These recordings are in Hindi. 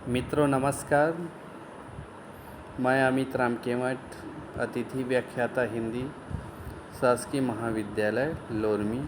मित्रों नमस्कार। मैं अमित राम केवट, अतिथि व्याख्याता हिंदी, शासकीय महाविद्यालय लोरमी।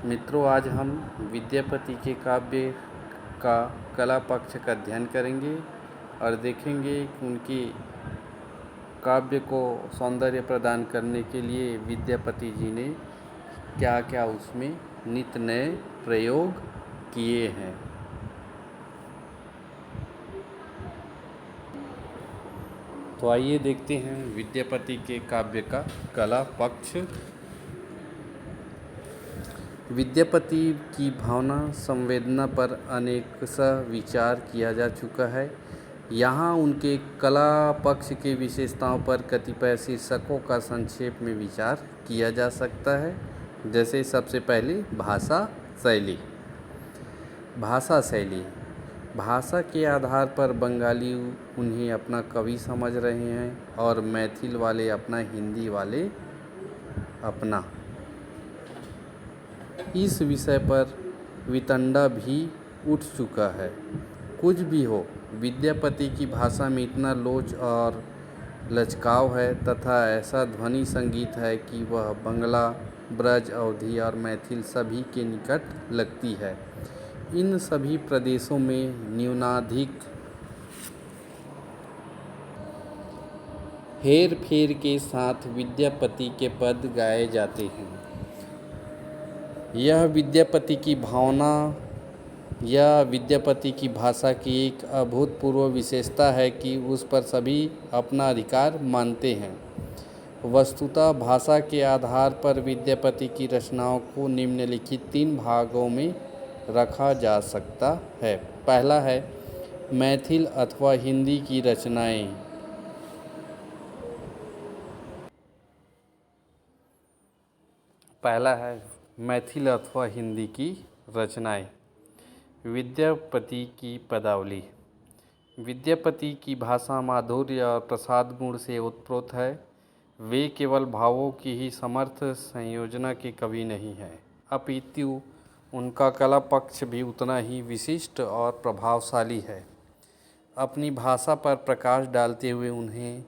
मित्रों, आज हम विद्यापति के काव्य का कला पक्ष का अध्ययन करेंगे और देखेंगे कि उनकी काव्य को सौंदर्य प्रदान करने के लिए विद्यापति जी ने क्या क्या उसमें नित नए प्रयोग किए हैं। तो आइए देखते हैं विद्यापति के काव्य का कला पक्ष। विद्यापति की भावना संवेदना पर अनेक सा विचार किया जा चुका है। यहाँ उनके कला पक्ष की विशेषताओं पर कतिपय शीर्षकों का संक्षेप में विचार किया जा सकता है। जैसे सबसे पहले भाषा शैली। भाषा के आधार पर बंगाली उन्हें अपना कवि समझ रहे हैं और मैथिल वाले अपना, हिंदी वाले अपना। इस विषय पर वितंडा भी उठ चुका है। कुछ भी हो, विद्यापति की भाषा में इतना लोच और लचकाव है तथा ऐसा ध्वनि संगीत है कि वह बंगला, ब्रज, अवधी और मैथिल सभी के निकट लगती है। इन सभी प्रदेशों में न्यूनाधिक हेर फेर के साथ विद्यापति के पद गाए जाते हैं। यह विद्यापति की भावना या विद्यापति की भाषा की एक अभूतपूर्व विशेषता है कि उस पर सभी अपना अधिकार मानते हैं। वस्तुतः भाषा के आधार पर विद्यापति की रचनाओं को निम्नलिखित 3 भागों में रखा जा सकता है। पहला है मैथिल अथवा हिंदी की रचनाएं। मैथिल अथवा हिंदी की रचनाएं। विद्यापति की पदावली। विद्यापति की भाषा माधुर्य और प्रसाद गुण से उत्प्रोत है। वे केवल भावों की ही समर्थ संयोजना के कवि नहीं हैं, अपितु उनका कला पक्ष भी उतना ही विशिष्ट और प्रभावशाली है। अपनी भाषा पर प्रकाश डालते हुए उन्हें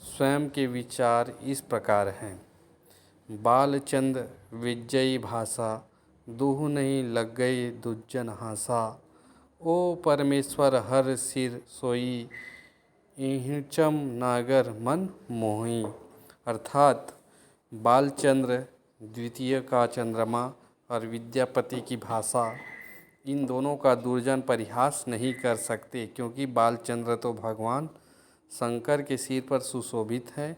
स्वयं के विचार इस प्रकार हैं। बालचंद विजयी भाषा, दूह नहीं लग गई दुज्जन हासा। ओ परमेश्वर हर सिर सोई, इहिचम नागर मन मोही। अर्थात बालचंद्र द्वितीय का चंद्रमा और विद्यापति की भाषा, इन दोनों का दुर्जन परिहास नहीं कर सकते, क्योंकि बालचंद्र तो भगवान शंकर के सिर पर सुशोभित है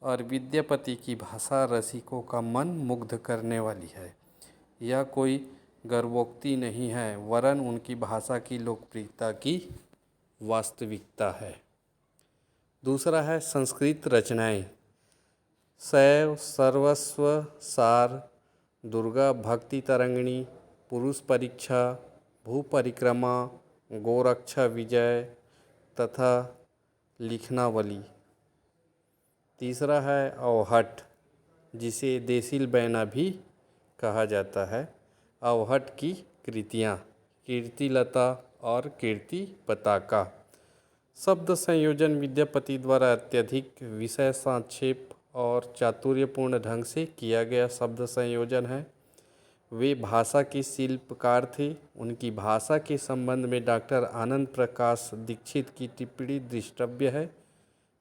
और विद्यापति की भाषा रसिकों का मन मुग्ध करने वाली है। यह कोई गर्वोक्ति नहीं है, वरन उनकी भाषा की लोकप्रियता की वास्तविकता है। दूसरा है संस्कृत रचनाएं। शैव सर्वस्व सार, दुर्गा भक्ति तरंगिणी, पुरुष परीक्षा, भू परिक्रमा, गोरक्षा विजय तथा लिखनावली। तीसरा है अवहट, जिसे देसिल बैना भी कहा जाता है। अवहट की कृतियाँ कीर्तिलता और कीर्ति पताका। शब्द संयोजन विद्यापति द्वारा अत्यधिक विषय संक्षेप और चातुर्यपूर्ण ढंग से किया गया शब्द संयोजन है। वे भाषा के शिल्पकार थे। उनकी भाषा के संबंध में डॉक्टर आनंद प्रकाश दीक्षित की टिप्पणी दृष्टव्य है।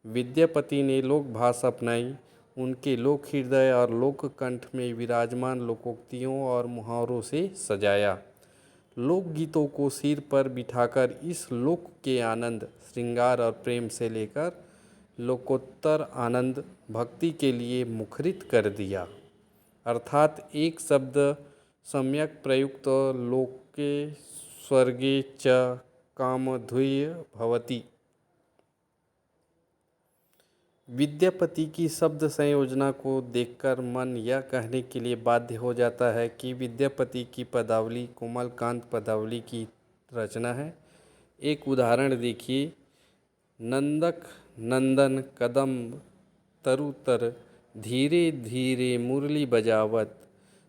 विद्यापति ने लोक भाषा अपनाई। उनके लोक हृदय और लोक कंठ में विराजमान लोकोक्तियों और मुहावरों से सजाया। लोकगीतों को सिर पर बिठाकर इस लोक के आनंद, श्रृंगार और प्रेम से लेकर लोकोत्तर आनंद, भक्ति के लिए मुखरित कर दिया। अर्थात एक शब्द सम्यक प्रयुक्त लोके स्वर्गे च कामधुय भवति। विद्यापति की शब्द संयोजना को देखकर मन यह कहने के लिए बाध्य हो जाता है कि विद्यापति की पदावली कोमलकांत पदावली की रचना है। एक उदाहरण देखिए। नंदक नंदन कदम तरुतर, धीरे धीरे मुरली बजावत,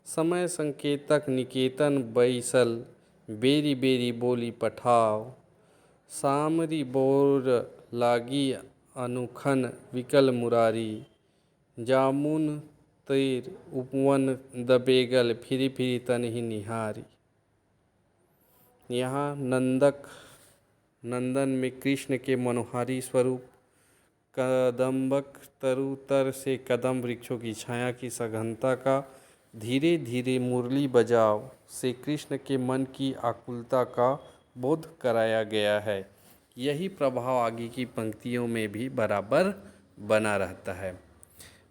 समय संकेतक निकेतन बैसल, बेरी बेरी बोली पठाव, सामरी बोर लागी अनुखन विकल मुरारी। जामुन तीर उपवन दबेगल फिरी फिरी तन ही निहारी। यहाँ नंदन में कृष्ण के मनोहारी स्वरूप, कदम्बक तरु तर से कदम वृक्षों की छाया की सघनता का धीरे धीरे मुरली बजाव से कृष्ण के मन की आकुलता का बोध कराया गया है। यही प्रभाव आगे की पंक्तियों में भी बराबर बना रहता है।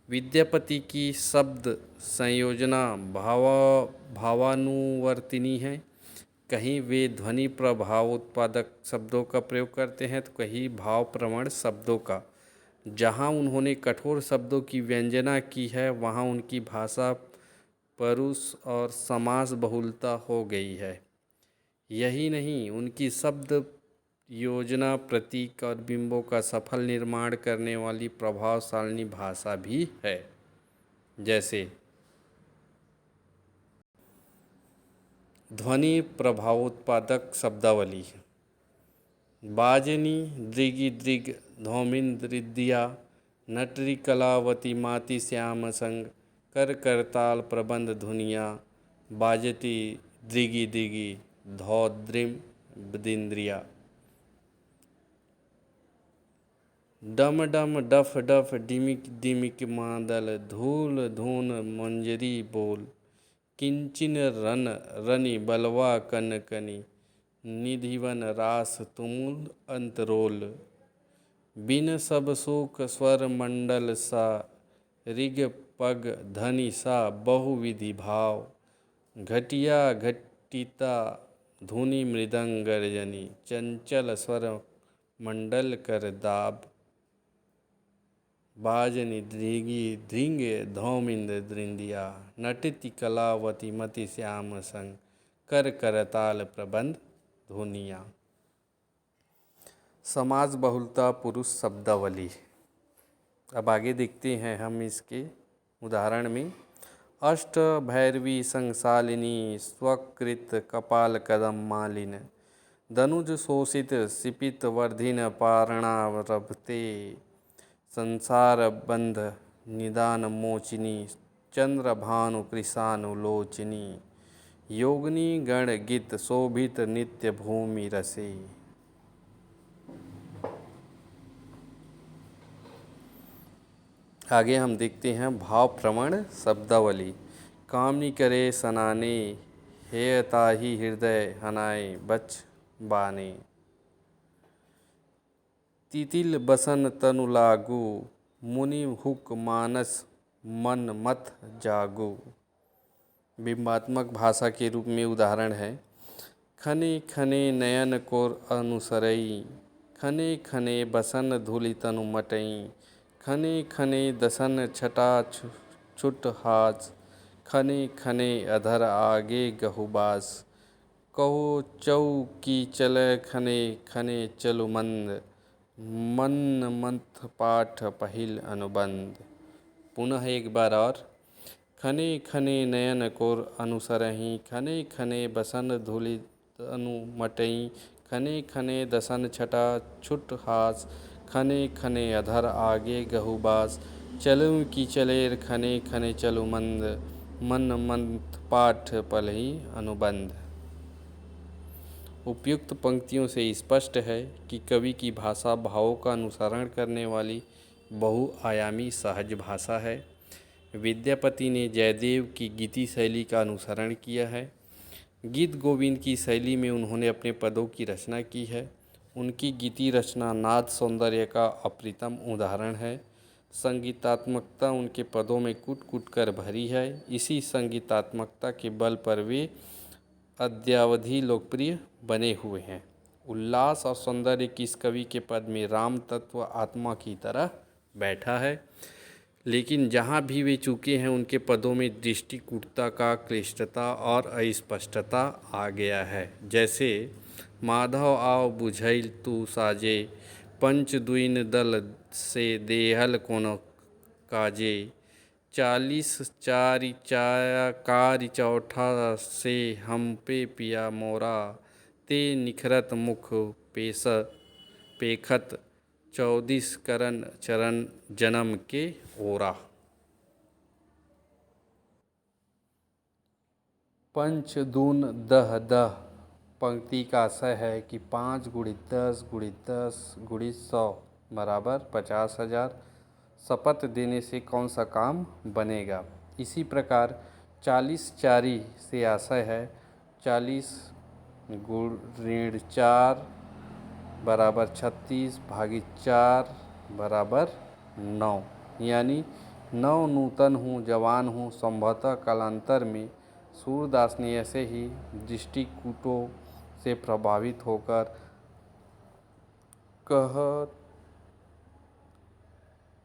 विद्यापति की शब्द संयोजना भावानुवर्तिनी है। कहीं वे ध्वनि प्रभाव उत्पादक शब्दों का प्रयोग करते हैं तो कहीं भाव प्रवण शब्दों का। जहाँ उन्होंने कठोर शब्दों की व्यंजना की है वहाँ उनकी भाषा परुष और समास बहुलता हो गई है। यही नहीं, उनकी शब्द योजना प्रतीक और बिंबों का सफल निर्माण करने वाली प्रभावशालिनी भाषा भी है। जैसे ध्वनि प्रभावोत्पादक शब्दावली। बाजनी दृगि दृग धौमिंद्रिद्या नटरी कलावती माति श्याम संग कर करताल प्रबंध धुनिया बाजती दृगि दृगि धौद्रिम बदिंद्रिया। डम डम डफ डफ डिमिक डिमिक मादल धूल धून मंजरी बोल किंचिन रन रनि बलवा कन कनि निधिवन रास तुमुल अंतरोल। बिन सब सुख स्वर मंडल सा ऋग पग धनि सा बहुविधि भाव घटिया घटिता धुनि मृदंग गर्जनी चंचल स्वर मंडल कर दाब। बाजनी दृगि धृंग धौमिंद दृंदिया नटति कलावती मति श्याम संग कर करताल प्रबंध धुनिया। समाज बहुलता पुरुष शब्दावली। अब आगे देखते हैं हम इसके उदाहरण में। अष्ट भैरवी संसालिनी स्वकृत कपाल कदम मालिन दनुज शोषित सिपित वर्धिन पारणारभते संसार बंध निदान मोचिनी चंद्र भानु कृशानुलोचनी योगिनी गण गीत शोभित नित्य भूमि रसे। आगे हम देखते हैं भाव प्रवण शब्दावली। कामनी करे सनाने हेयताही हृदय हनाए बच बाने। तितिल बसन तनु लागू मुनि हुक मानस मन मत जागू। बिंबात्मक भाषा के रूप में उदाहरण है। खने खने नयन कोर अनुसरई खने खने बसन धूलि तनु मटई खने खने दसन छटा छुट हाज खने खने अधर आगे गहुबास कहो चौ की चल खने खने चलु मंद मन मंथ पाठ पहिल अनुबंध। पुनः एक बार और। खने खने नयन कोर अनुसरही खने खने बसन धूलि तनु मटई खने खने दसन छटा छुट हास खने खने अधर आगे गहुबास चलूं की चलेर खने खने चलु मंद मन मंथ पाठ पलहि अनुबंध। उपयुक्त पंक्तियों से स्पष्ट है कि कवि की भाषा भावों का अनुसरण करने वाली बहुआयामी सहज भाषा है। विद्यापति ने जयदेव की गीति शैली का अनुसरण किया है। गीत गोविंद की शैली में उन्होंने अपने पदों की रचना की है। उनकी गीति रचना नाद सौंदर्य का अप्रतिम उदाहरण है। संगीतात्मकता उनके पदों में कूट कूट कर भरी है। इसी संगीतात्मकता के बल पर वे अद्यावधि लोकप्रिय बने हुए हैं। उल्लास और सौंदर्य की इस कवि के पद में राम तत्व आत्मा की तरह बैठा है। लेकिन जहाँ भी वे चूके हैं उनके पदों में दृष्टिकूटता का क्लिष्टता और अस्पष्टता आ गया है। जैसे माधव आओ बुझैल तू साजे पंच दुइन दल से देहल कोनो काजे 40 चाया कारी चौठा से हम पे पिया मोरा ते निखरत मुख पेश पेखत 24 करण चरण जन्म के ओरा। पंच दून दह दह पंक्ति का आशय है कि 5 गुणित 10 गुणित 10 गुणित 100 बराबर 50,000। शपथ देने से कौन सा काम बनेगा। इसी प्रकार 40 चारी से आशय है 40 ऋण 4 बराबर 36 भागित 4 बराबर 9, यानी 9 नूतन हूँ जवान हूँ संभवतः कालांतर में सूरदास ने ऐसे ही दृष्टिकूटों से प्रभावित होकर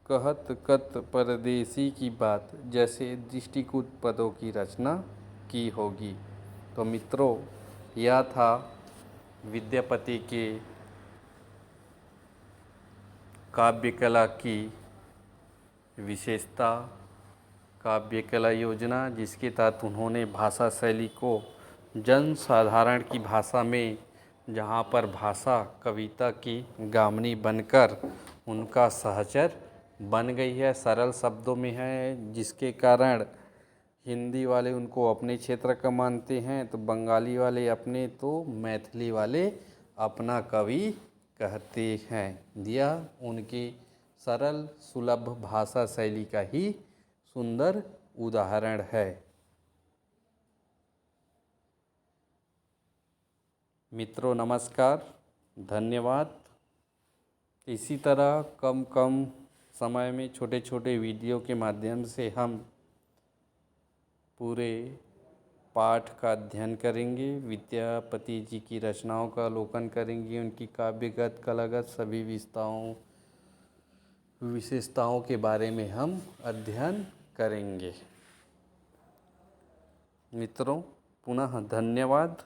कहत कत परदेसी की बात जैसे दृष्टिकूट पदों की रचना की होगी। तो मित्रों, यह था विद्यापति के काव्य कला की विशेषता, काव्य कला योजना, जिसके तहत उन्होंने भाषा शैली को जन साधारण की भाषा में, जहाँ पर भाषा कविता की गामनी बनकर उनका सहचर बन गई है, सरल शब्दों में है, जिसके कारण हिंदी वाले उनको अपने क्षेत्र का मानते हैं, तो बंगाली वाले अपने, तो मैथिली वाले अपना कवि कहते हैं। यह उनके सरल सुलभ भाषा शैली का ही सुंदर उदाहरण है। मित्रों नमस्कार, धन्यवाद। इसी तरह कम समय में छोटे छोटे वीडियो के माध्यम से हम पूरे पाठ का अध्ययन करेंगे, विद्यापति जी की रचनाओं का अवलोकन करेंगे, उनकी काव्यगत कलागत सभी विशेषताओं के बारे में हम अध्ययन करेंगे। मित्रों पुनः धन्यवाद।